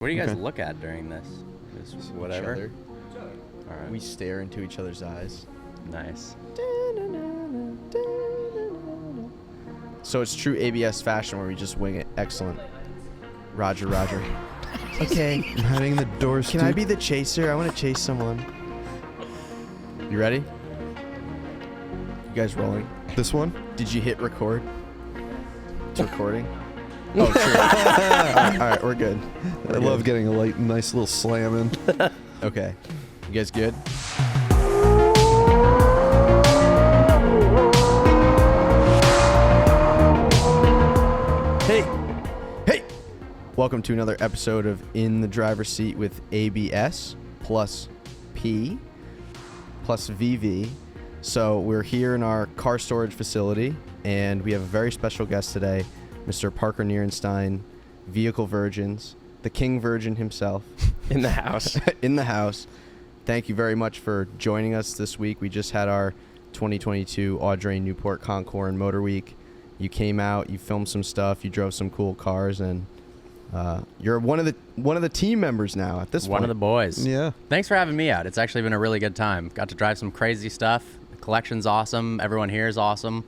What do you guys look at during this? Just whatever. All right. We stare into each other's eyes. Nice. So it's true ABS fashion where we just wing it. Excellent. Roger, Roger. Okay. I'm heading the doors. Can I be the chaser? I want to chase someone. You ready? You guys rolling? This one? Did you hit record? It's recording? Oh, true. All right, we're good. I love getting a nice little slam in. Okay. You guys good? Hey! Welcome to another episode of In the Driver's Seat with ABS plus P plus VV. So we're here in our car storage facility, and we have a very special guest today, Mr. Parker Nirenstein, Vehicle Virgins, the King Virgin himself. In the house. In the house. Thank you very much for joining us this week. We just had our 2022 Audrain Newport Concours Motor Week. You came out, you filmed some stuff, you drove some cool cars, and you're one of the team members now at this point. One of the boys. Yeah. Thanks for having me out. It's actually been a really good time. Got to drive some crazy stuff. The collection's awesome. Everyone here is awesome.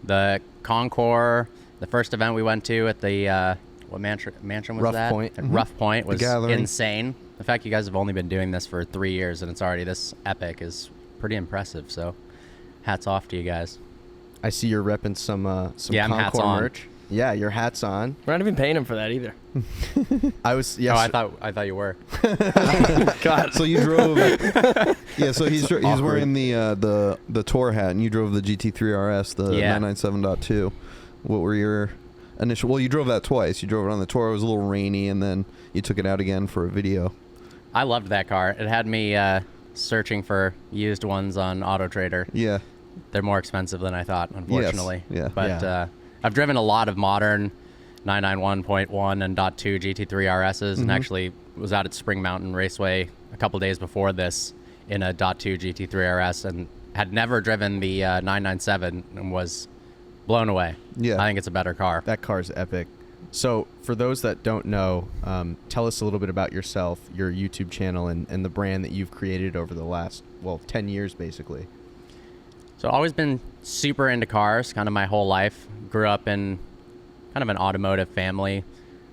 The Concours, the first event we went to at the what mansion was Rough that? Point. At Rough Point was Gathering. insane. The fact you guys have only been doing this for 3 years and it's already this epic is pretty impressive. So, hats off to you guys. I see you're repping some Yeah, I'm hats Concours on. merch. Yeah, your hat's on. We're not even paying him for that either. I was Oh, I thought you were. God. So you drove. Yeah. So he's wearing the tour hat, and you drove the GT3 RS, the Yeah. 997.2. What were your initial? Well, you drove that twice. You drove it on the tour. It was a little rainy, and then you took it out again for a video. I loved that car. It had me searching for used ones on Auto Trader. Yeah. They're more expensive than I thought, unfortunately. Yeah. But Yeah. I've driven a lot of modern 991.1 and .2 GT3 RSs, and actually was out at Spring Mountain Raceway a couple days before this in a .2 GT3 RS, and had never driven the 997 and was blown away. Yeah. I think it's a better car. That car's epic. So for those that don't know, tell us a little bit about yourself, your YouTube channel, and the brand that you've created over the last, 10 years, basically. So I've always been super into cars, kind of my whole life. Grew up in kind of an automotive family.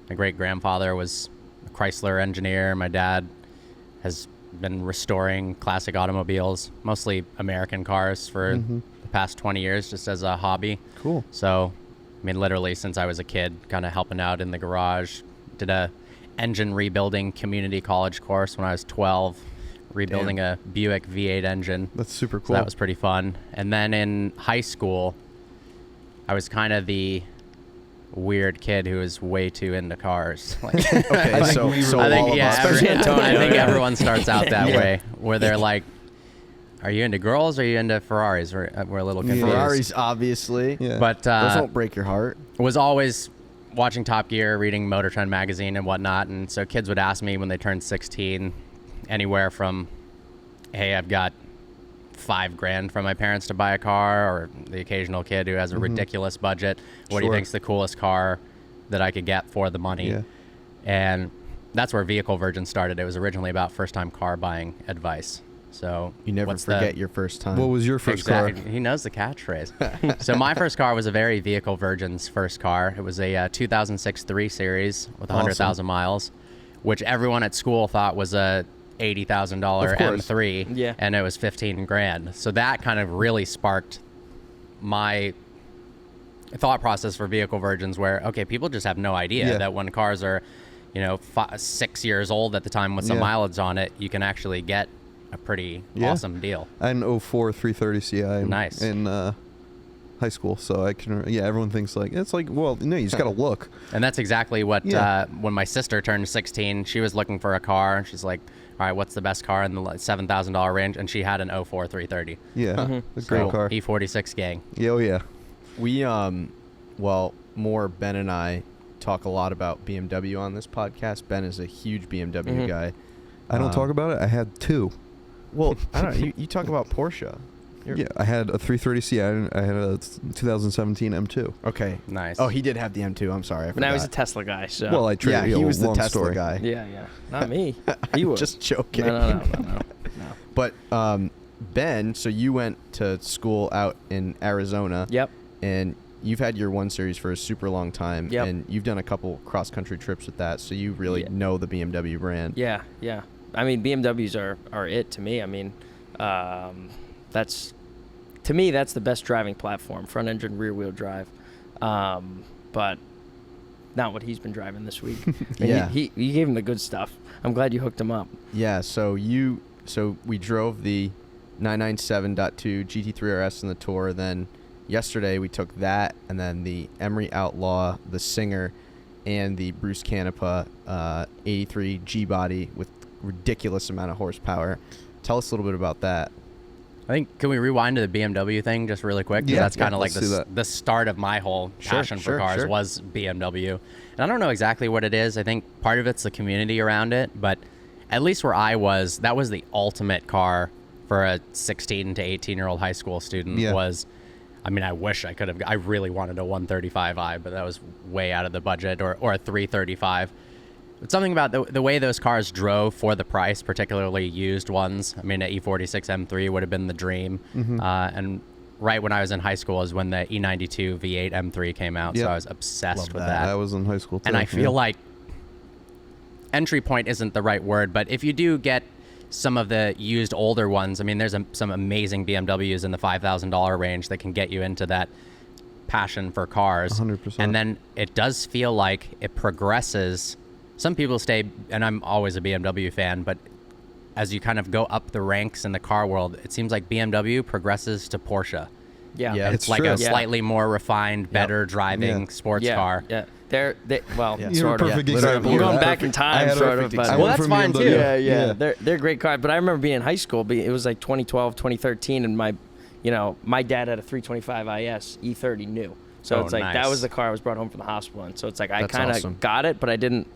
My great-grandfather was a Chrysler engineer. My dad has been restoring classic automobiles, mostly American cars, for the past 20 years, just as a hobby. Cool. So, I mean, literally since I was a kid, kind of helping out in the garage. Did a engine rebuilding community college course when I was 12. Rebuilding a Buick V8 engine. That's super So cool. that was pretty fun. And then in high school, I was kind of the weird kid who was way too into cars. Like, Okay, I think so we so were- I think, all yeah, of us. Especially Antonio, I think yeah. everyone starts out that Yeah. way, where they're like, "Are you into girls? Or are you into Ferraris?" We're a little confused. Ferraris, obviously. Yeah. But Those won't break your heart. was always watching Top Gear, reading Motor Trend magazine and whatnot, and so kids would ask me when they turned 16, anywhere from, "Hey, I've got $5,000 from my parents to buy a car," or the occasional kid who has a ridiculous budget. What do you Sure. think's the coolest car that I could get for the money? Yeah. And that's where Vehicle Virgin started. It was originally about first-time car buying advice. So You never what's the- forget your first time. What was your first Exactly. car? He knows the catchphrase. So my first car was a very Vehicle Virgin's first car. It was a 2006 3 Series with 100,000 miles, which everyone at school thought was a $80,000 Of course. M3, Yeah. and it was $15,000. So that kind of really sparked my thought process for Vehicle Virgins, where okay, people just have no idea Yeah. that when cars are, 6 years old at the time with some Yeah. mileage on it, you can actually get a pretty Yeah. awesome deal. I had an 04 330 CI Nice. in high school, so I can. Yeah, everyone thinks like it's like, well, no, you just gotta look. And that's exactly what, Yeah. when my sister turned 16, she was looking for a car, and she's like, all right, what's the best car in the $7,000 range? And she had an 04 330. Yeah, a great So, car. E46 gang. Yeah, oh yeah. We, Ben and I talk a lot about BMW on this podcast. Ben is a huge BMW guy. I don't talk about it. I had two. Well, I don't know. You talk about Porsche. Yeah, I had a 330C. I had a 2017 M2. Okay. Nice. Oh, he did have the M2. I'm sorry. I But now he's a forgot. Tesla guy, so. Well, I Yeah, traded. he was the long Tesla story. guy. yeah. Not me. He was. Just joking. No. But Ben, so you went to school out in Arizona. Yep. And you've had your 1 Series for a super long time. Yep. And you've done a couple cross-country trips with that, so you really Yeah. know the BMW brand. Yeah. I mean, BMWs are it to me. I mean, that's the best driving platform, front engine, rear wheel drive. But not what he's been driving this week. Yeah. He gave him the good stuff. I'm glad you hooked him up. Yeah, so we drove the 997.2 GT3 RS in the Tour. Then yesterday we took that, and then the Emery Outlaw, the Singer, and the Bruce Canepa 83 G-Body with ridiculous amount of horsepower. Tell us a little bit about that. I think, can we rewind to the BMW thing just really quick? 'Cause Yeah, that's kind of like let's do that. the start of my whole passion for cars was BMW. And I don't know exactly what it is. I think part of it's the community around it, but at least where I was, that was the ultimate car for a 16 to 18-year-old high school student. Yeah. I wish I could have, I really wanted a 135i, but that was way out of the budget, or a 335. But something about the way those cars drove for the price, particularly used ones. I mean, an E46 M3 would have been the dream. And right when I was in high school is when the E92 V8 M3 came out, so Yep. I was obsessed Love with that. that. I was in high school too. And I feel like entry point isn't the right word, but if you do get some of the used older ones, I mean, there's some amazing BMWs in the $5,000 range that can get you into that passion for cars. 100%. And then it does feel like it progresses. Some people stay, and I'm always a BMW fan, but as you kind of go up the ranks in the car world, it seems like BMW progresses to Porsche. Yeah. Yeah. It's It's like true. a slightly more refined, better driving Yeah. sports car. Yeah. You're You're a Sort of. perfect Yeah. example. I'm You're going a back in I time, had a sort of. perfect But example. Well, that's fine, too. Yeah. They're great cars. But I remember being in high school. It was like 2012, 2013, and my dad had a 325 IS E30 new. So Oh, it's like nice. that was the car I was brought home from the hospital in. So it's like I That's kind of awesome. got it, but I didn't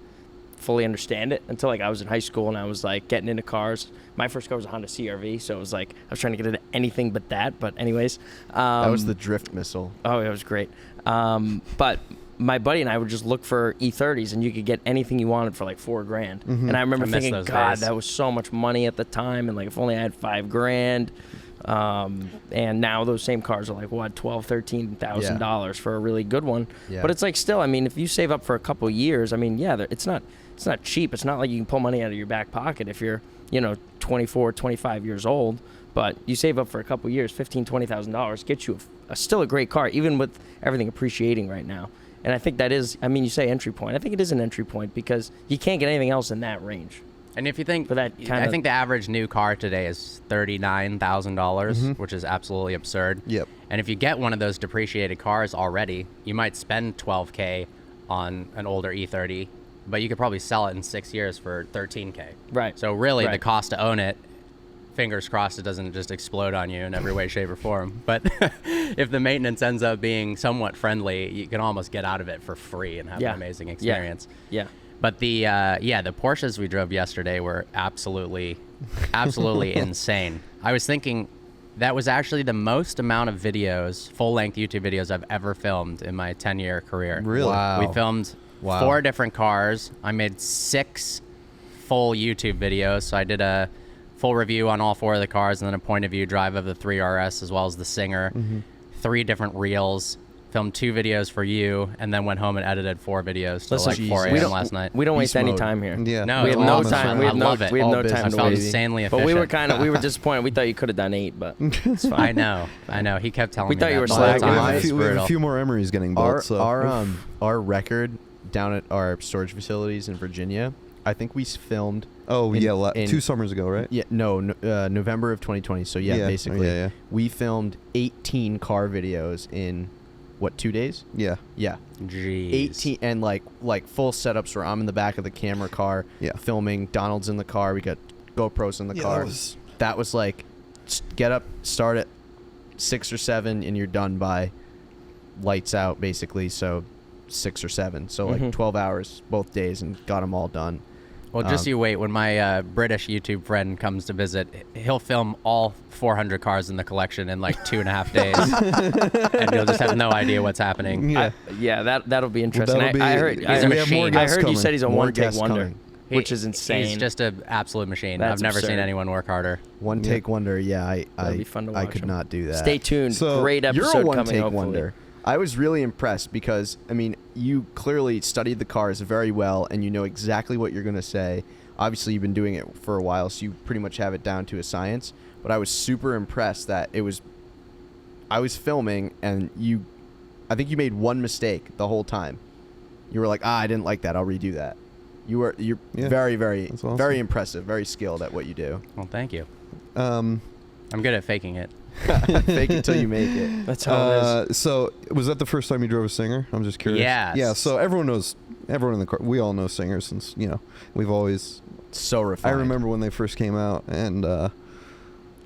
fully understand it until like I was in high school and I was like getting into cars. My first car was a Honda CR-V, so it was like I was trying to get into anything but that. But anyways, That was the drift missile. Oh, it was great. But my buddy and I would just look for E30s, and you could get anything you wanted for like $4,000. And I remember I miss thinking, those God, days. that was so much money at the time, and like if only I had $5,000. And now those same cars are like what, $12,000-$13,000 for a really good one. Yeah. But it's like still, I mean, if you save up for a couple years, I mean, yeah, it's not cheap. It's not like you can pull money out of your back pocket if you're 24, 25 years old. But you save up for a couple years, $15,000-$20,000 gets you still a great car, even with everything appreciating right now. And I think that is, I mean, you say entry point. I think it is an entry point because you can't get anything else in that range. And if you think, For that I kinda- think the average new car today is $39,000, which is absolutely absurd. Yep. And if you get one of those depreciated cars already, you might spend $12K on an older E30, but you could probably sell it in 6 years for $13K. Right. So really, the Right. cost to own it, fingers crossed, it doesn't just explode on you in every way, shape, or form. But if the maintenance ends up being somewhat friendly, you can almost get out of it for free and have Yeah. an amazing experience. Yeah. But the Porsches we drove yesterday were absolutely insane. I was thinking that was actually the most amount of videos, full-length YouTube videos I've ever filmed in my 10-year career. Really? Wow. We filmed Wow. 4 different cars. I made 6 full YouTube videos. So I did a full review on all 4 of the cars and then a point of view drive of the 3 RS as well as the Singer. 3 different reels. Filmed 2 videos for you, and then went home and edited 4 videos till Listen, like 4 we a.m. don't- last night. We don't Beast waste any mode. time here. Yeah. No, We have it's no awesome. time. We I have no. love it. We have All no time business, to I felt baby. waste. insanely But efficient. we were disappointed. We thought you could have done 8, but it's fine. I know. He kept telling We me thought that you were the whole slacking. time. We It have, was we have a brutal. few more Emerys getting built. so Our record down at our storage facilities in Virginia, I think we filmed. in- 2 summers ago, right? Yeah, November of 2020. So yeah, Yeah, basically, yeah. we filmed 18 car videos in what, 2 days? Yeah. Yeah, Jeez. 18, and like full setups where I'm in the back of the camera car, Yeah. filming. Donald's in the car. We got GoPros in the Yeah, car. That was like, get up, start at 6 or 7, and you're done by lights out, basically. So 6 or 7. So like 12 hours both days, and got them all done. Well, just you wait. When my British YouTube friend comes to visit, he'll film all 400 cars in the collection in like 2.5 days, and you'll just have no idea what's happening. Yeah. That'll be interesting. That'll be- I heard. He's a machine. I heard you said he's a More one-take guests wonder, coming. which is insane. He's just an absolute machine. That's I've never seen absurd. anyone work harder. One take wonder. Yeah, That'd be fun to I watch could him. not do that. Stay tuned. So, Great episode You're a one coming. take Hopefully. wonder. I was really impressed because I mean you clearly studied the cars very well and you know exactly what you're going to say. Obviously you've been doing it for a while, so you pretty much have it down to a science. But I was super impressed that I was filming and I think you made one mistake the whole time. You were like, I didn't like that. I'll redo that. You're very, very, That's awesome. very impressive, very skilled at what you do. Well, thank you. Um, I'm good at faking it. Fake it till you make it. That's how it is. So was that the first time you drove a Singer? I'm just curious. Yes. Yeah. So everyone in the car. We all know Singers since we've always. So I refined. remember when they first came out, and I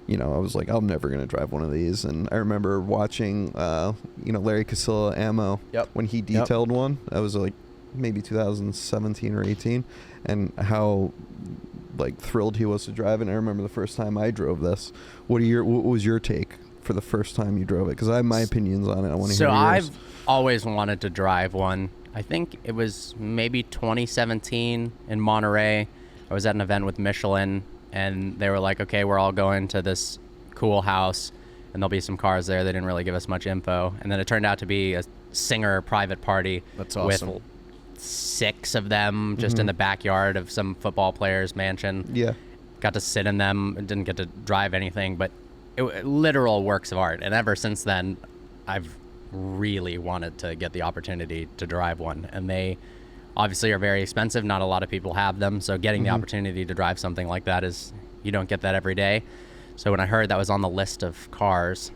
was like, I'm never gonna drive one of these. And I remember watching, Larry Casilla Ammo. Yep. When he detailed one, that was like maybe 2017 or 18, and how like thrilled he was to drive it. And I remember the first time I drove this. What was your take for the first time you drove it? Because I have my opinions on it. I want to hear So yours. I've always wanted to drive one. I think it was maybe 2017 in Monterey. I was at an event with Michelin, and they were like, okay, we're all going to this cool house, and there'll be some cars there. They didn't really give us much info. And then it turned out to be a Singer private party. That's awesome. With 6 of them just in the backyard of some football player's mansion. Yeah. Got to sit in them. Didn't get to drive anything, but literal works of art. And ever since then, I've really wanted to get the opportunity to drive one. And they obviously are very expensive. Not a lot of people have them. So getting the opportunity to drive something like that you don't get that every day. So when I heard that was on the list of cars,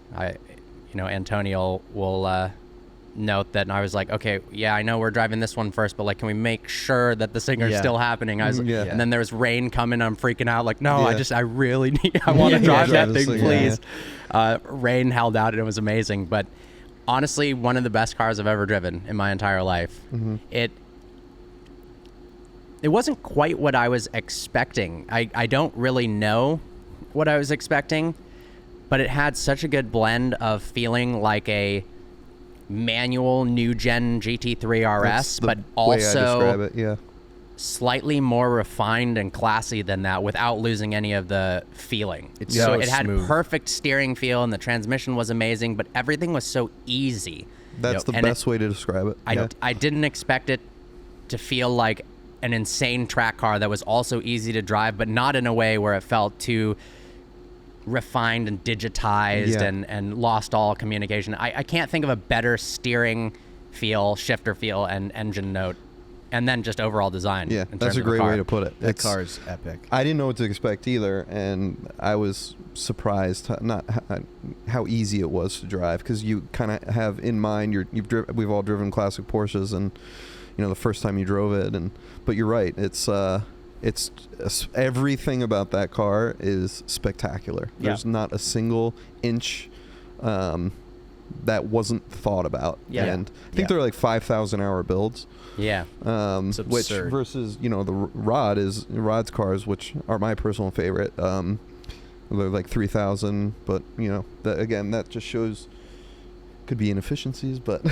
Antonio will note that, and I was like, okay, yeah, I know we're driving this one first, but like, can we make sure that the Singer's Yeah. still happening? I was, Yeah. and then there was rain coming. I'm freaking out. Like, no, Yeah. I really need. I want to Yeah, drive drive that this thing, thing, please. Rain held out, and it was amazing. But honestly, one of the best cars I've ever driven in my entire life. It wasn't quite what I was expecting. I don't really know what I was expecting, but it had such a good blend of feeling like a manual new gen GT3 That's RS, the but way I describe also it. Yeah. slightly more refined and classy than that without losing any of the feeling. It's so so it had smooth. perfect steering feel, and the transmission was amazing, but everything was so easy. That's the And best way to describe it. Yeah. I didn't expect it to feel like an insane track car that was also easy to drive, but not in a way where it felt too refined and digitized Yeah. and lost all communication. I can't think of a better steering feel, shifter feel, and engine note, and then just overall design. Yeah, in that's terms a of the great car. way to put it. That car is epic. I didn't know what to expect either, and I was surprised how easy it was to drive, because you kind of have in mind we've all driven classic Porsches, and the first time you drove it, but you're right, it's everything about that car is spectacular. Yeah. There's not a single inch that wasn't thought about. Yeah. And I think they're like 5,000 hour builds. Yeah. It's Which absurd. versus the Rod's cars, which are my personal favorite. They're like 3,000, but that just shows could be inefficiencies, but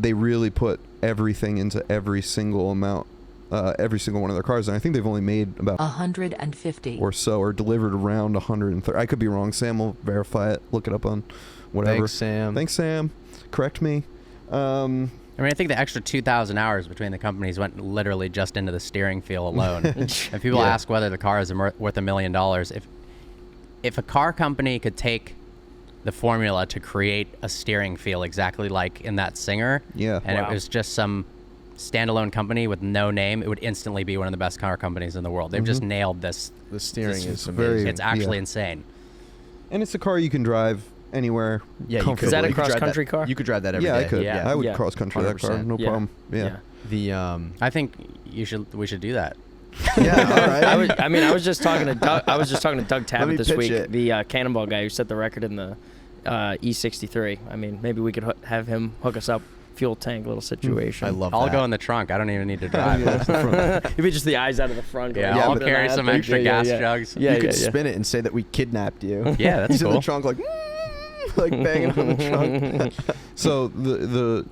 they really put everything into every single amount, every single one of their cars, and I think they've only made about 150 or so, or delivered around 130. I could be wrong. Sam will verify it. Look it up on whatever. Thanks, Sam. Correct me. I think the extra 2,000 hours between the companies went literally just into the steering feel alone. If people ask whether the car is worth $1 million, if a car company could take the formula to create a steering feel exactly like in that Singer, Yeah. and Wow. it was just some standalone company with no name, it would instantly be one of the best car companies in the world. They've just nailed this. The steering This is is amazing. very- It's actually yeah. insane. And it's a car you can drive anywhere. Yeah, you could. comfortably. Is that a You could drive cross-country car? You could drive that every day. Yeah, I could. Yeah. I would Yeah. cross country that car, 100%. no Yeah. problem. Yeah. The I think we should do that. yeah, all right. I was just talking to Doug. I was just talking to Doug Let me Tabbitt this pitch week, it. the Cannonball guy who set the record in the E63. I mean, maybe we could have him hook us up fuel tank little situation. I love I'll that. go in the trunk. I don't even need to drive. If it's just the eyes out of the front. Yeah, going, I'll "Open carry that." some extra gas jugs. Yeah, You could yeah. spin it and say that we kidnapped you. Yeah, that's He's in cool. the trunk like, like banging on the trunk. So the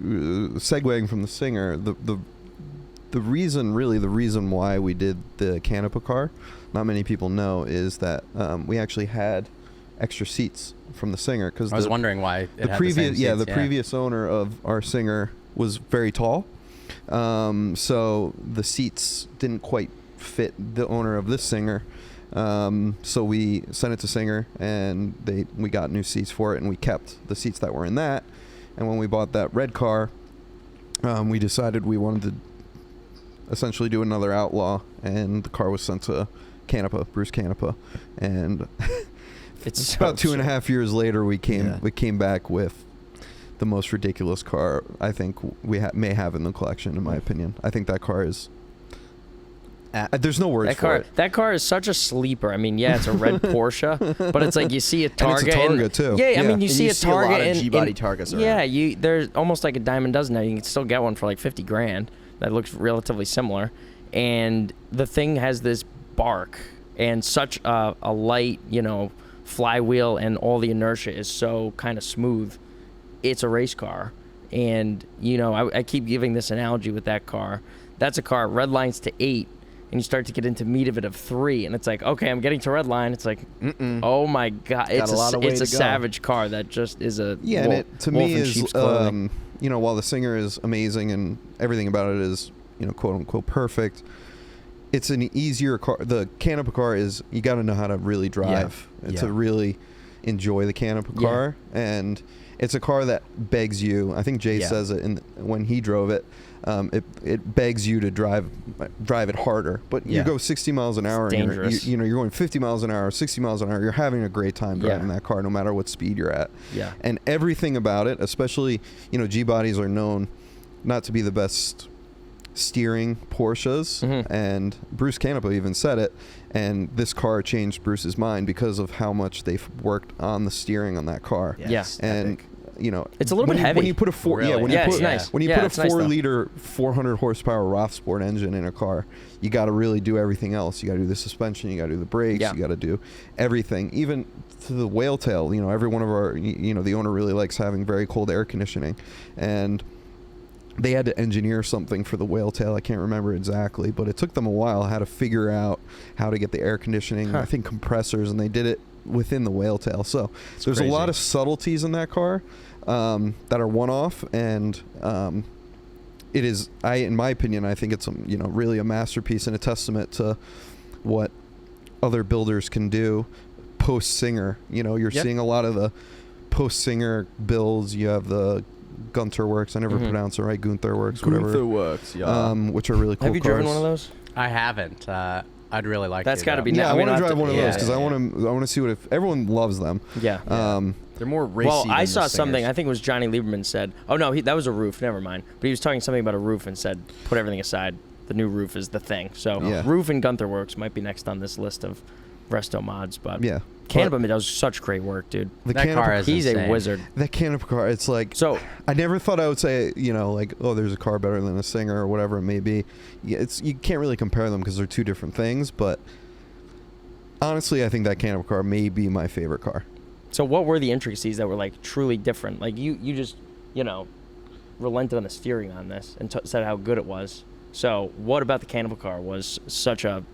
segueing from the Singer, the reason why we did the Canepa car, not many people know, is that we actually had extra seats from the Singer because I was wondering why it the had previous the same seats, previous owner of our Singer was very tall, so the seats didn't quite fit the owner of this Singer. So we sent it to Singer, and we got new seats for it, and we kept the seats that were in that. And when we bought that red car, we decided we wanted to essentially do another Outlaw, and the car was sent to Canepa, Bruce Canepa, and It's about 2.5 years later we Yeah. came back with the most ridiculous car I think we may have in the collection, in my opinion. I think that car is. There's no words for it. That car is such a sleeper. I mean, yeah, it's a red Porsche, but it's like you see a Target. And it's a Targa, too. Yeah, I Yeah. mean, you And see you a see a lot Target of and G-body Targas around. Yeah, there's almost like a dime a dozen now. You can still get one for like 50 grand. That looks relatively similar, and the thing has this bark and such a light, flywheel, and all the inertia is so kind of smooth. It's a race car, and I keep giving this analogy with that car. That's a car red lines to 8. And you start to get into meat of it of 3, and it's like, okay, I'm getting to red line. It's like, oh my god, it's a lot of way it's a to go. savage car that just is a Yeah, and it to wolf me in is sheep's clothing. while the Singer is amazing and everything about it is quote unquote perfect, it's an easier car. The Canepa car is, you got to know how to really drive to really enjoy the Canepa car, and it's a car that begs you. I think Jay says it when he drove it. It begs you to drive it harder, but you go 60 miles an hour. It's dangerous. And you're going 50 miles an hour, 60 miles an hour. You're having a great time driving that car, no matter what speed you're at. Yeah. And everything about it, especially G bodies are known not to be the best steering Porsches, and Bruce Canepa even said it. And this car changed Bruce's mind because of how much they've worked on the steering on that car. Yes, And epic. It's a little bit heavy. When you put a four, Really? when Yeah, you it's put nice. when you Yeah, put it's a nice, though. 4-liter, 400 horsepower Rothsport engine in a car, you got to really do everything else. You got to do the suspension, you got to do the brakes, you got to do everything, even to the whale tail. Every one of our, the owner really likes having very cold air conditioning, and they had to engineer something for the whale tail. I can't remember exactly, but it took them a while how to figure out how to get the air conditioning. I think compressors, and they did it within the whale tail. So there's crazy. a lot of subtleties in that car that are one-off, and it is, in my opinion, I think it's really a masterpiece and a testament to what other builders can do post Singer. You're seeing a lot of the post Singer builds. You have the Gunther Works. I never pronounce it right. Gunther Works, whatever. Gunther Works, yeah. Which are really cool. Have you cars. driven one of those? I haven't. I'd really like That's to. gotta though. be Yeah, I I mean, want to I'll drive have one of to- those yeah, because I want to see what if everyone loves them. Yeah. They're more racy. Well, I than saw the something. Singers. I think it was Johnny Lieberman said. Oh no, that was a roof. Never mind. But he was talking something about a roof and said, put everything aside. The new roof is the thing. So Yeah. roof and Gunther Works might be next on this list of resto mods. But Yeah. Canepa does such great work, dude. The That car Canepa- is He's insane. a wizard. That Canepa car, it's like, So I never thought I would say, there's a car better than a Singer or whatever it may be. Yeah, you can't really compare them because they're two different things, but honestly, I think that Canepa car may be my favorite car. So what were the intricacies that were like truly different? Like you just, relented on the steering on this and said how good it was. So what about the Canepa car was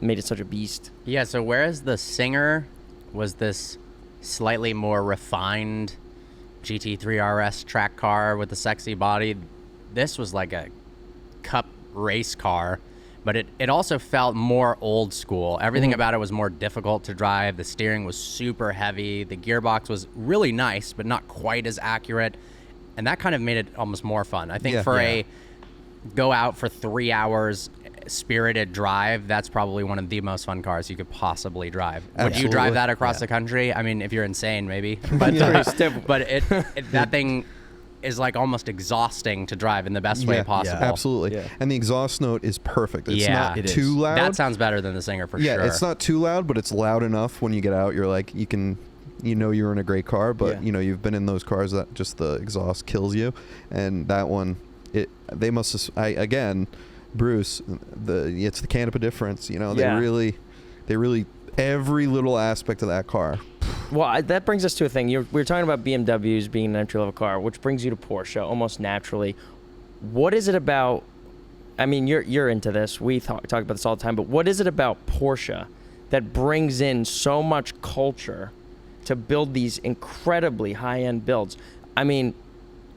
made it such a beast? Yeah, so whereas the Singer was this slightly more refined GT3 RS track car with a sexy body, this was like a cup race car, but it also felt more old school. Everything about it was more difficult to drive. The steering was super heavy. The gearbox was really nice, but not quite as accurate. And that kind of made it almost more fun. I think a go out for 3 hours spirited drive, that's probably one of the most fun cars you could possibly drive. Would you Absolutely. drive that across the country? I mean, if you're insane, maybe. But but that thing is like almost exhausting to drive in the best way possible. Absolutely. Yeah. And the exoust note is perfect. It's Yeah. not It too is. loud. That sounds better than the Singer for yeah, sure. it's not too loud, but it's loud enough when you get out. You're like, you're in a great car, but Yeah. you've been in those cars that just the exhaust kills you. And that one, they must. Again, Bruce, it's the Canepa difference. You know, they really every little aspect of that car. Well, that brings us to a thing. We were talking about BMWs being an entry-level car, which brings you to Porsche almost naturally. What is it about? I mean, you're into this. We talk about this all the time. But what is it about Porsche that brings in so much culture to build these incredibly high-end builds? I mean,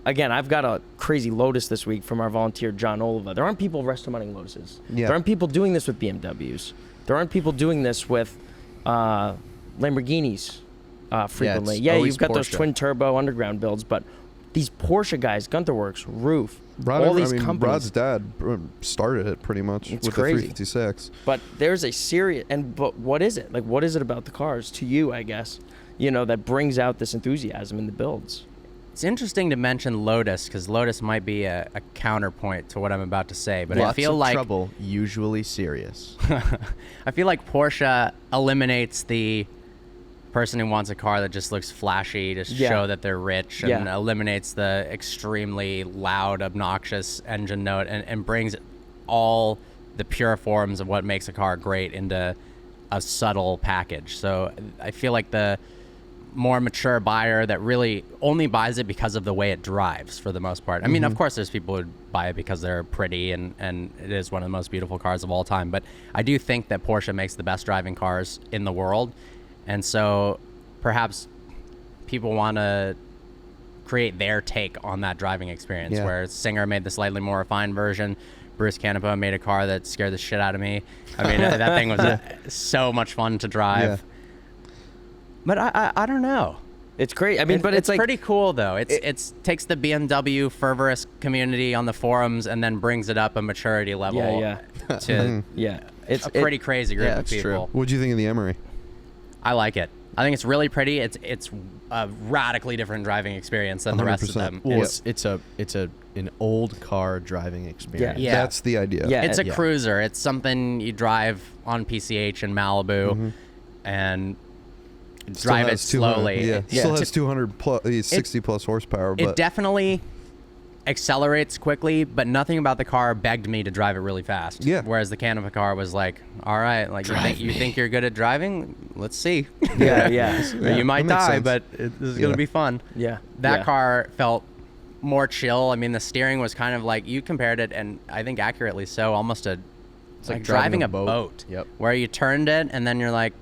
again, I've got a crazy Lotus this week from our volunteer John Oliva. There aren't people resto-mounting Lotuses. Yeah. There aren't people doing this with BMWs. There aren't people doing this with Lamborghinis frequently. Yeah, You've got those Porsche. twin-turbo underground builds, but these Porsche guys, Gunther Works, Roof, all these companies. Rod's dad started it pretty much It's with crazy. the 356. But there's a serious, but what is it? Like, what is it about the cars, to you, I guess, that brings out this enthusiasm in the builds? It's interesting to mention Lotus because Lotus might be a counterpoint to what I'm about to say, but Lots I feel of like trouble, usually serious. I feel like Porsche eliminates the person who wants a car that just looks flashy to show that they're rich, and eliminates the extremely loud, obnoxious engine note, and brings all the pure forms of what makes a car great into a subtle package. So I feel like the more mature buyer that really only buys it because of the way it drives for the most part. I mean, of course, there's people who buy it because they're pretty and it is one of the most beautiful cars of all time. But I do think that Porsche makes the best driving cars in the world. And so perhaps people want to create their take on that driving experience, where Singer made the slightly more refined version. Bruce Canepa made a car that scared the shit out of me. I mean, that thing was so much fun to drive. Yeah. But I don't know. It's great. I mean, but it's like pretty cool though. It's takes the BMW fervorous community on the forums and then brings it up a maturity level to it's a pretty crazy group of it's people. true. What'd you think of the Emery? I like it. I think it's really pretty. It's a radically different driving experience than the rest of 100%. them. Well, it's an old car driving experience. Yeah. That's the idea. Yeah. It's a cruiser. It's something you drive on PCH in Malibu and drive it slowly. Yeah. Still has 200 plus, 60 plus horsepower. But It definitely accelerates quickly, but nothing about the car begged me to drive it really fast. Yeah. Whereas the Canepa car was like, all right, like you think you're good at driving? Let's see. You might that makes die, sense. but this is going to be fun. Yeah. That car felt more chill. I mean, the steering was kind of like, you compared it, and I think accurately so, almost it's like driving a boat. Yep. Where you turned it, and then you're like,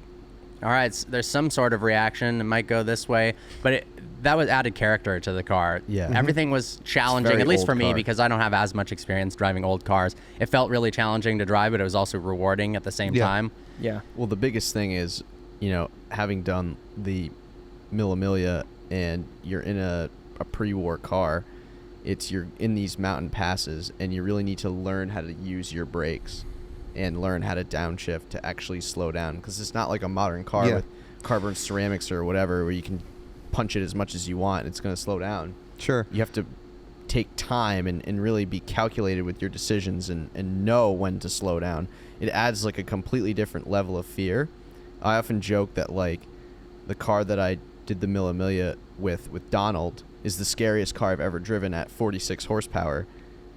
all right, there's some sort of reaction. It might go this way, but that was added character to the car. Yeah. Everything was challenging, very at least old for me, car. because I don't have as much experience driving old cars. It felt really challenging to drive, but it was also rewarding at the same time. Yeah. Well, the biggest thing is, having done the Mille Miglia and you're in a pre-war car, you're in these mountain passes and you really need to learn how to use your brakes and learn how to downshift to actually slow down, because it's not like a modern car with carbon ceramics or whatever where you can punch it as much as you want and it's going to slow down. sure. You have to take time and really be calculated with your decisions and know when to slow down. It adds like a completely different level of fear. I often joke that like the car that I did the Mille Miglia with Donald is the scariest car I've ever driven at 46 horsepower,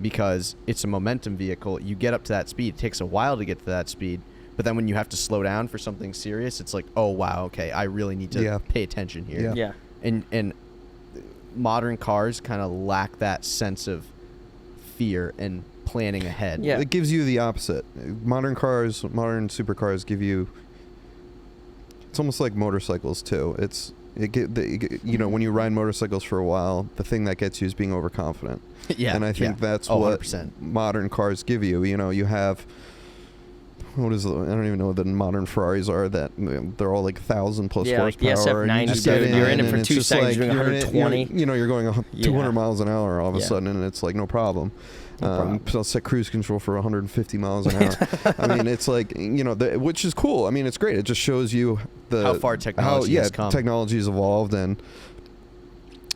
because it's a momentum vehicle. You get up to that speed. It takes a while to get to that speed. But then when you have to slow down for something serious, it's like, oh, wow, okay, I really need to pay attention here. Yeah. Yeah. And modern cars kind of lack that sense of fear and planning ahead. Yeah. It gives you the opposite. Modern supercars give you. It's almost like motorcycles too. When you ride motorcycles for a while, the thing that gets you is being overconfident. Yeah. And I think that's Oh, what 100%. modern cars give you. You have. I don't even know what the modern Ferraris are. That they're all like 1,000 plus Yeah, like the horsepower. and you SF90, just get dude. You're in it and for it's 2 just seconds, you're doing you're in it, 120. You're going 200 miles an hour all of a Yeah. sudden, and it's like no problem. problem. So I'll set cruise control for 150 miles an hour. I mean, it's like which is cool. I mean, it's great. It just shows you How far technology has come. Technology's evolved, and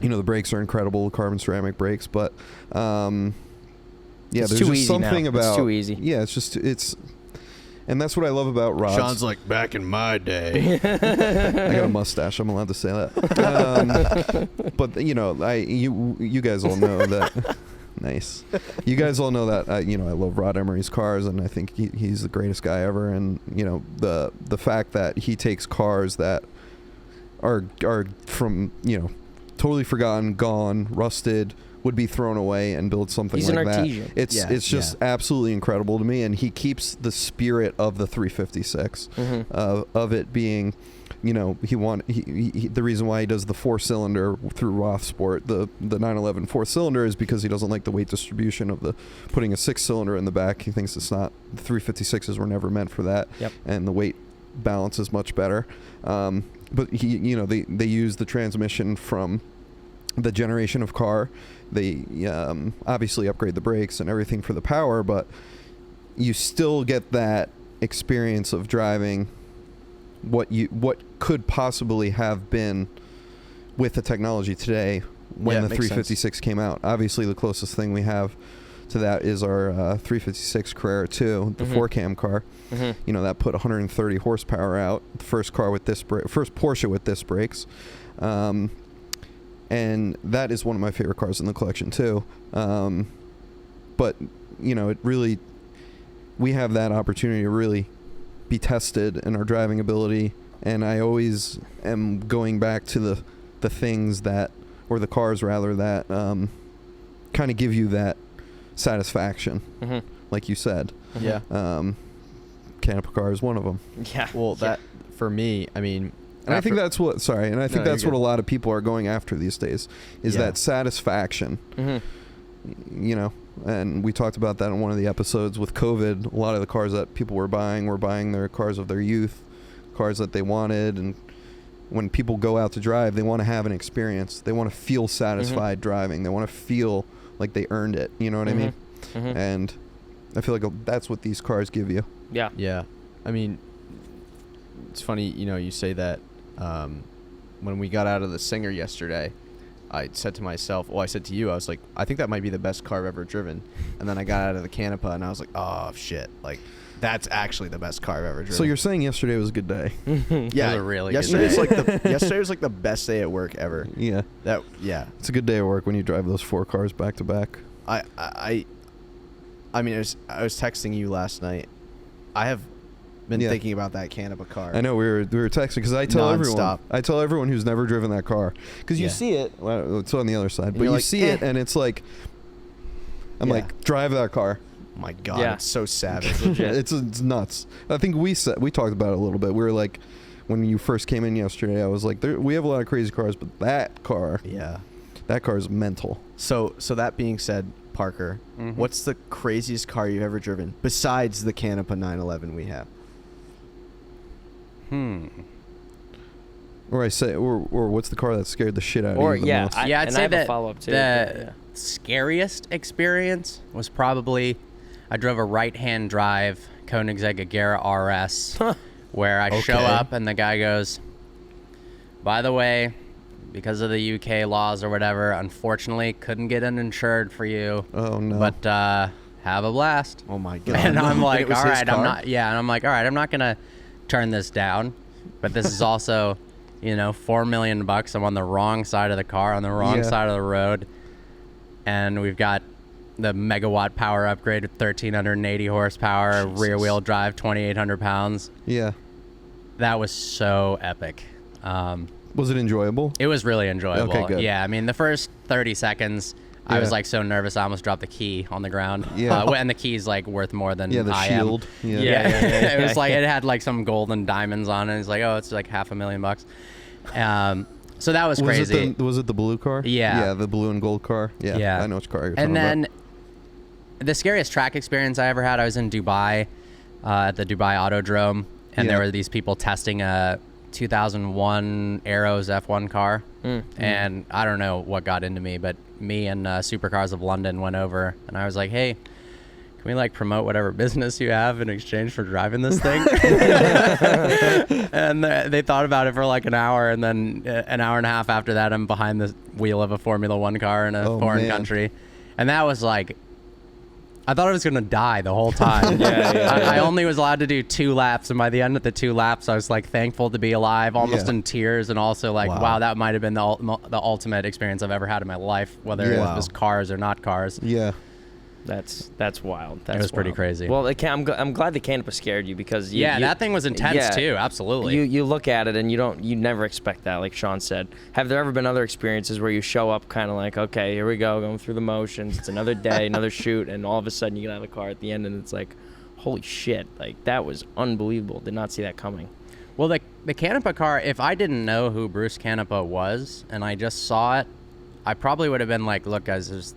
the brakes are incredible, carbon ceramic brakes. But It's there's too just easy something now. about It's too easy. Yeah, and that's what I love about rods. Sean's like, back in my day. I got a mustache. I'm allowed to say that. But you guys all know that. Nice. You guys all know that I love Rod Emery's cars, and I think he's the greatest guy ever. And the fact that he takes cars that are from totally forgotten, gone, rusted, would be thrown away, and build something He's like an that. artisan. It's just absolutely incredible to me, and he keeps the spirit of the 356 of it being. The reason why he does the 4-cylinder through Rothsport, the 911 4-cylinder, is because he doesn't like the weight distribution of the putting a 6-cylinder in the back. He thinks it's not. The 356s were never meant for that, and the weight balance is much better. But they use the transmission from the generation of car. They obviously upgrade the brakes and everything for the power, but you still get that experience of driving what could possibly have been with the technology today when the 356 came out. Obviously, the closest thing we have to that is our 356 Carrera 2, the 4-cam car. That put 130 horsepower out. The first car with disc first Porsche with disc brakes. And that is one of my favorite cars in the collection too. But it really, we have that opportunity to really be tested in our driving ability, and I always am going back to the things that, or the cars rather, that kind of give you that satisfaction, like you said. Canepa car is one of them. Well, that for me, I mean, and I think that's what what a lot of people are going after these days, is that satisfaction. And we talked about that in one of the episodes with COVID. A lot of the cars that people were buying their cars of their youth, cars that they wanted. And when people go out to drive, they want to have an experience. They want to feel satisfied driving. They want to feel like they earned it. You know what I mean? And I feel like that's what these cars give you. Yeah. I mean, it's funny, you say that. When we got out of the Singer yesterday, I said to myself, I said to you, I was like, I think that might be the best car I've ever driven. And then I got out of the Canepa, and I was like, oh, shit. Like, that's actually the best car I've ever driven. So you're saying yesterday was a good day? Yeah. It was a really yesterday good day. Yesterday was like the best day at work ever. Yeah. It's a good day at work when you drive those 4 cars back to back. I mean, I was texting you last night. I have been thinking about that Canepa car. I know we were texting because I tell everyone who's never driven that car, because you see it. Well, it's on the other side, but you like, see it, and it's like, I'm like, drive that car. Oh my God, it's so savage. It's nuts. I think we talked about it a little bit. We were like, when you first came in yesterday, I was like, we have a lot of crazy cars, but that car, that car is mental. So that being said, Parker, what's the craziest car you've ever driven besides the Canepa 911 we have? Or what's the car that scared the shit out of you the most? I'd say that follow-up too. The scariest experience was probably I drove a right-hand drive Koenigsegg Agera RS where I show up and the guy goes, by the way, because of the UK laws or whatever, unfortunately couldn't get uninsured for you. Oh no. But have a blast. Oh my God. And I'm like, all right, I'm not gonna turn this down, but this is also, $4 million. I'm on the wrong side of the car, on the wrong side of the road, and we've got the megawatt power upgrade with 1,380 horsepower, rear wheel drive, 2,800 pounds. Yeah, that was so epic. Was it enjoyable? It was really enjoyable. Okay, good. Yeah, I mean, the first 30 seconds, I was like so nervous I almost dropped the key on the ground. Yeah. And the key's like worth more than the I shield. am. Yeah. It was like it had like some gold and diamonds on it. It's like, it's like $500,000. So that was crazy. Was it the blue car? Yeah. Yeah, the blue and gold car. Yeah. I know which car you're talking about. And then the scariest track experience I ever had, I was in Dubai at the Dubai Autodrome, and there were these people testing a 2001 Aeros F1 car. And I don't know what got into me, but me and Supercars of London went over, and I was like, hey, can we like promote whatever business you have in exchange for driving this thing? And they thought about it for like an hour, and then an hour and a half after that, I'm behind the wheel of a Formula One car in a foreign country. And that was like I thought I was gonna die the whole time. I only was allowed to do 2 laps, and by the end of the 2 laps, I was like thankful to be alive, almost in tears, and also like, wow, that might have been the ultimate experience I've ever had in my life, whether it was cars or not cars. Yeah. That's wild. It was pretty crazy. Well, I'm glad the Canepa scared you because that thing was intense too. Absolutely. You look at it and you never expect that. Like Sean said, have there ever been other experiences where you show up kind of like, okay, here we go, going through the motions. It's another day, another shoot, and all of a sudden you get out of the car at the end and it's like, holy shit! Like that was unbelievable. Did not see that coming. Well, the Canepa car. If I didn't know who Bruce Canepa was and I just saw it, I probably would have been like, look, guys,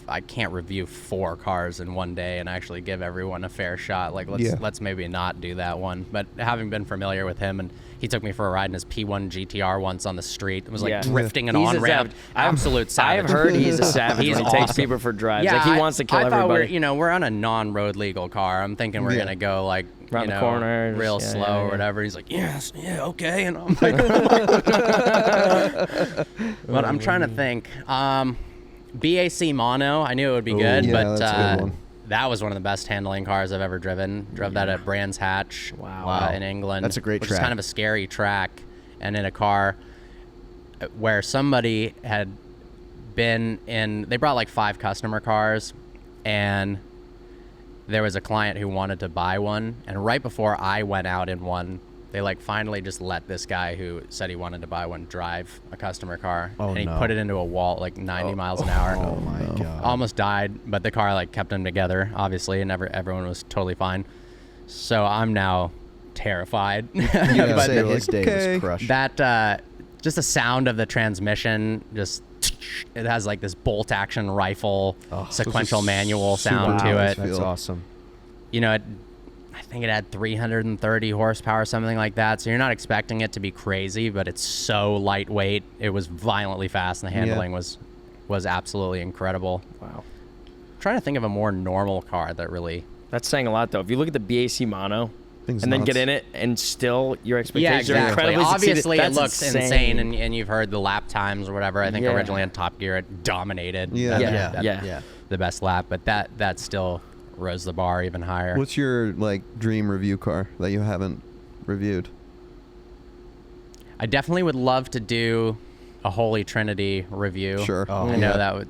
I can't review 4 cars in one day and actually give everyone a fair shot. Like, let's maybe not do that one. But having been familiar with him, and he took me for a ride in his P1 GTR once on the street. It was like drifting an on-ramp. Absolute savage. I've heard he's a savage when he takes people for drives. Like, he wants to kill everybody. We're on a non-road legal car. I'm thinking we're going to go, like, around the corner, real slow or whatever. He's like, okay. And I'm like, but I'm trying to think. BAC mono, I knew it would be good, but that's a good one. that was one of the best handling cars I've ever driven. Drove that at Brands Hatch in England. That's a great track. Which is kind of a scary track, and in a car where somebody had been in, they brought like 5 customer cars, and there was a client who wanted to buy one, and right before I went out in one, they like finally just let this guy who said he wanted to buy one drive a customer car, and he put it into a wall at like 90 miles an hour. Oh my God. Almost died, but the car like kept them together, obviously, and everyone was totally fine. So I'm now terrified. But say his day was crushed. That just the sound of the transmission, just it has like this bolt action rifle sequential manual sound to it. That's awesome. You know, I think it had 330 horsepower, something like that. So you're not expecting it to be crazy, but it's so lightweight. It was violently fast, and the handling was absolutely incredible. Wow. I'm trying to think of a more normal car that really... That's saying a lot, though. If you look at the BAC mono and then get in it, and still your expectations are incredibly Obviously, succeeded, it looks insane, and you've heard the lap times or whatever. I think originally on Top Gear, it dominated the best lap, but that still rose the bar even higher. What's your like dream review car that you haven't reviewed? I definitely would love to do a Holy Trinity review. Sure. I know that would,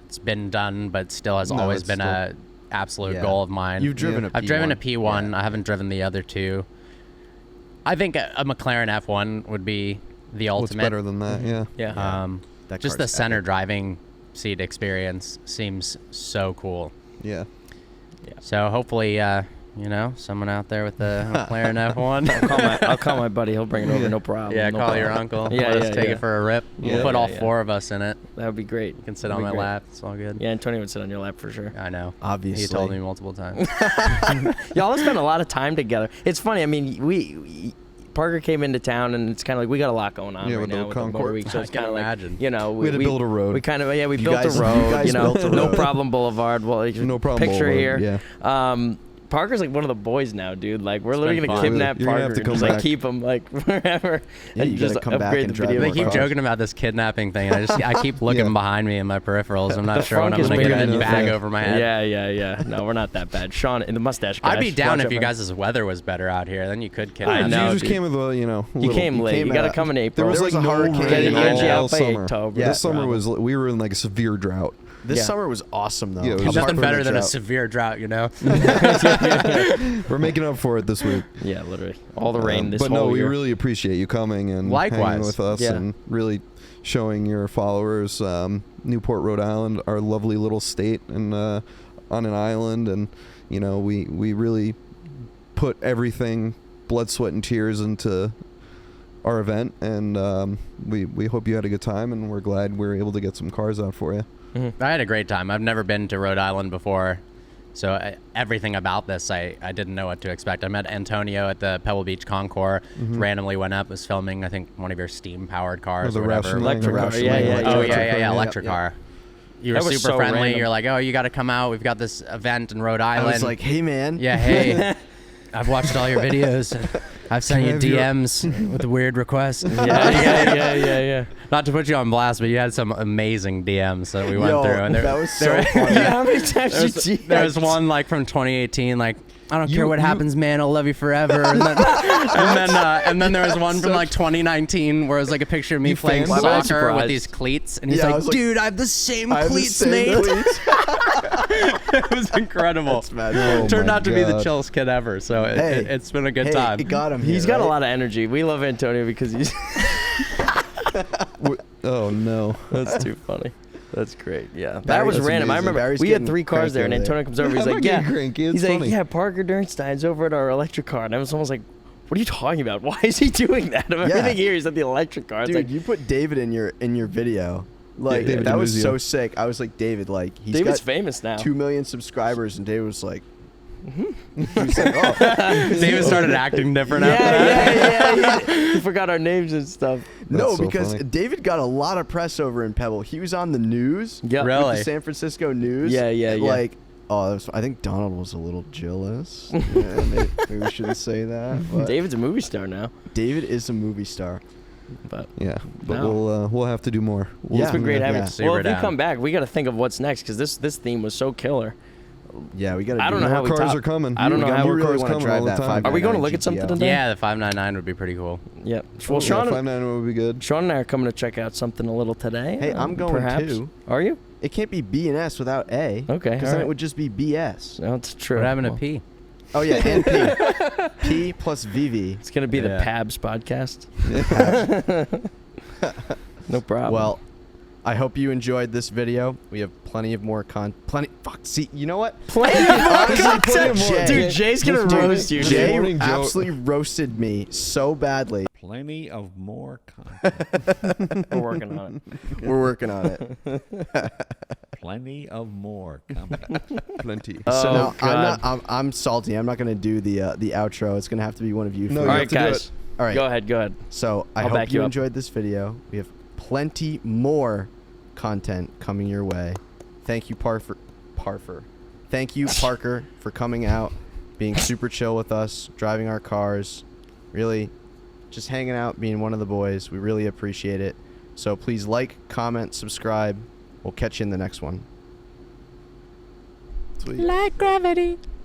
it's been done, but still has always been a absolute goal of mine. You've driven a P1. I've driven a P1. I haven't driven the other 2. I think a McLaren F1 would be the ultimate. What's better than that? Yeah. Just the center driving seat experience seems so cool. Yeah. So hopefully, someone out there with the McLaren F1. I'll call my buddy. He'll bring it over, no problem. Yeah, no call problem. your uncle. Let us take it for a rip. We'll put all 4 of us in it. That would be great. You can sit on my lap. It's all good. Yeah, Antonio would sit on your lap for sure. I know. Obviously. He told me multiple times. Y'all spent a lot of time together. It's funny. I mean, Parker came into town, and it's kind of like we got a lot going on right now with the Motor Week. So it's kind of like, we had to build a road. We kind of we built a road. No problem Boulevard. Well, no problem. Picture Boulevard, here. Yeah. Parker's like one of the boys now, dude. Like we're literally gonna kidnap You're gonna Parker have to and come just like back. keep him like wherever and you just gotta come back upgrade and the drive video. They more keep cars. joking about this kidnapping thing. I keep looking behind me in my peripherals. I'm not sure when I'm funk is going to get bigger that than bag you over my head. Yeah. No, we're not that bad. Sean in the mustache guy. I'd be down Watch if you out, guys' weather was better out here. Then you could I kidnap. know. You just came with a, You came late. You got to come in April. There was like a no hurricane rain all all summer. October. This summer we were in like a severe drought. This summer was awesome, though. Yeah, it was There's nothing just better pretty than a drought. severe drought, We're making up for it this week. Yeah, literally. All the rain this but whole no, we year. really appreciate you coming and Likewise. hanging with us and really showing your followers Newport, Rhode Island, our lovely little state, and on an island. And we really put everything, blood, sweat, and tears into our event, and we hope you had a good time, and we're glad we were able to get some cars out for you. I had a great time. I've never been to Rhode Island before, so everything about this, I didn't know what to expect. I met Antonio at the Pebble Beach Concours, randomly went up, was filming, I think, one of your steam-powered cars the or whatever. Electric car. Electric car. You were That was super so friendly. random. You're like, oh, you got to come out. We've got this event in Rhode Island. I was like, hey, man. yeah, hey, I've watched all your videos. I've sent you Can I have your- DMs with weird requests. Yeah. Not to put you on blast, but you had some amazing DMs that we went Yo, through, and that was so funny. Yeah, how many times you there was one like from 2018, like I don't care what happens, man, I'll love you forever. And then, and then there was one from like 2019 where it was like a picture of me You playing fans? Why am I soccer with surprised? these cleats, and he's Yeah, I like, was like, dude, I have the same I have the cleats, same mate. cleats. It was incredible. That's mad. Oh Turned my out to be the God. chillest kid ever, so Hey. it's been a good Hey, time. it got him. He's got a lot of energy. We love Antonio because he's. Oh no. That's too funny. That's great. Yeah, that Barry- was that's random. I amazing. remember Barry's we had getting 3 cars there, and cranky over Antonio comes over. He's I'm like, not "Yeah." getting cranky, it's He's like, funny. "Yeah, Parker Nirenstein's over at our electric car," and I was almost like, "What are you talking about? Why is he doing that?" Of everything here, he's at the electric car. It's Dude, like, you put David in your video. Like David that was Dimuzio. so sick. I was like, David, like he's David's got famous now. 2 million subscribers, and David was like, he was like, oh. David started acting different after that. Yeah. He forgot our names and stuff. No, That's so because funny. David got a lot of press over in Pebble. He was on the news. Yeah. With Really? the San Francisco news. Yeah. Like, I think Donald was a little jealous. Yeah, maybe we shouldn't say that. But David's a movie star now. David is a movie star. But Yeah, but No. we'll have to do more. Yeah. it's been great having Yeah. you. Super Well, if you down. come back, we got to think of what's next because this theme was so killer. Yeah, we got to I don't know More how we cars top- are coming. I don't know We got how more we really cars wanna coming drive all the that time. Are we going to 599 look at something GTO. today? Yeah, the 599 would be pretty cool. Yeah. Well, Yeah, Sean, 599 would be good. Sean and I are coming to check out something a little today. Hey, I'm going perhaps. too. Are you? It can't be B and S without A. Okay, Because then alright. it would just be BS. No, it's true. What happened to Well, P? Oh yeah, and P. P plus VV. It's gonna be the Yeah. Pabs podcast. No problem. Well, I hope you enjoyed this video. We have plenty of more see, you know what? plenty of more Honestly, content. Jay- Dude, Jay's gonna Dude, roast you. Jay Morning, Joe. absolutely roasted me so badly. Plenty of more content. We're working on it. We're working on it. Plenty of more coming. Plenty. So now God. I'm salty. I'm not gonna do the outro. It's gonna have to be one of you. No, for you All have right, to do guys. All right. Go ahead. So I I'll hope back you you up. enjoyed this video. We have plenty more content coming your way. Thank you, Parker. Thank you, Parker, for coming out, being super chill with us, driving our cars, really just hanging out, being one of the boys. We really appreciate it. So please like, comment, subscribe. We'll catch you in the next one. Sweet. Like gravity.